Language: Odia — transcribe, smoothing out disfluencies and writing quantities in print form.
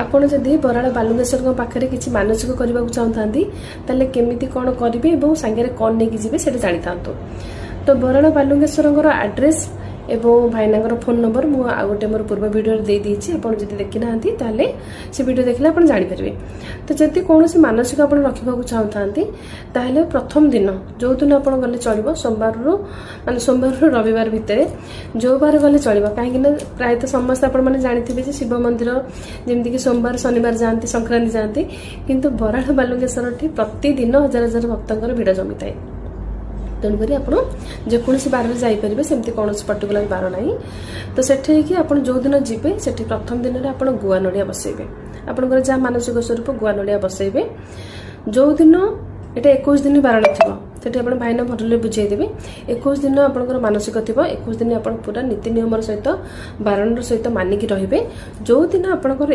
ଆପଣ ଯଦି ବରାଳ ବାଲୁଙ୍ଗେଶ୍ୱରଙ୍କ ପାଖରେ କିଛି ମାନସିକ କରିବାକୁ ଚାହୁଁଥାନ୍ତି ତାହେଲେ କେମିତି କ'ଣ କରିବେ ଏବଂ ସାଙ୍ଗରେ କ'ଣ ନେଇକି ଯିବେ ସେଇଟା ଜାଣିଥାନ୍ତୁ। ତ ବରାଳ ବାଲୁଙ୍ଗେଶ୍ୱରଙ୍କର ଆଡ୍ରେସ୍ এবং ভাইনাঙ্কর ফোন নম্বর মু আউ গোটে মোর পূর্ব ভিডিওরে দিয়ে দিয়েছি। আপনার যদি দেখি না তাহলে সে ভিডিও দেখলে আপনার জাঁপারে। তো যদি কৌশি মানসিক আপনার রক্ষা চাহুথাନ୍ତି তাহলে প্রথম দিন যেদিন আপনার গলে চলব সোমবার মানে সোমবার রবিবার ভিতরে যে বার গলে চলব কাহিঁকি না প্রায়তঃ সমস্ত আপনার মানে জাঁথিবে যে শিব মন্দির যেমিতিকি সোমবার শনিবার যাতে সংক্রান্তি যাতে কিন্তু বরাଳ ବାଲୁଙ୍ଗେଶ୍ୱରଠି ପ୍ରତିଦିନ ହଜାର ହଜାର ଭକ୍ତଙ୍କର ଭିଡ଼ ଜମିଥାଏ। ତେଣୁକରି ଆପଣ ଯେକୌଣସି ବାରରେ ଯାଇପାରିବେ, ସେମିତି କୌଣସି ପର୍ଟିକୁଲାର ବାର ନାହିଁ। ତ ସେଠିକି ଆପଣ ଯେଉଁଦିନ ଯିବେ ସେଠି ପ୍ରଥମ ଦିନରେ ଆପଣ ଗୁଆ ନଡ଼ିଆ ବସାଇବେ। ଆପଣଙ୍କର ଯାହା ମାନସିକ ସ୍ୱରୂପ ଗୁଆ ନଡ଼ିଆ ବସାଇବେ। ଯେଉଁଦିନ ଏଇଟା 21 ଦିନ ବାରଣ ଥିବ ସେଠି ଆପଣ ଭାଇନା ଭଲରେ ବୁଝାଇଦେବେ। 21 ଦିନ ଆପଣଙ୍କର ମାନସିକ ଥିବ, 21 ଦିନ ଆପଣ ପୁରା ନୀତି ନିୟମର ସହିତ ବାରଣର ସହିତ ମାନିକି ରହିବେ। ଯେଉଁଦିନ ଆପଣଙ୍କର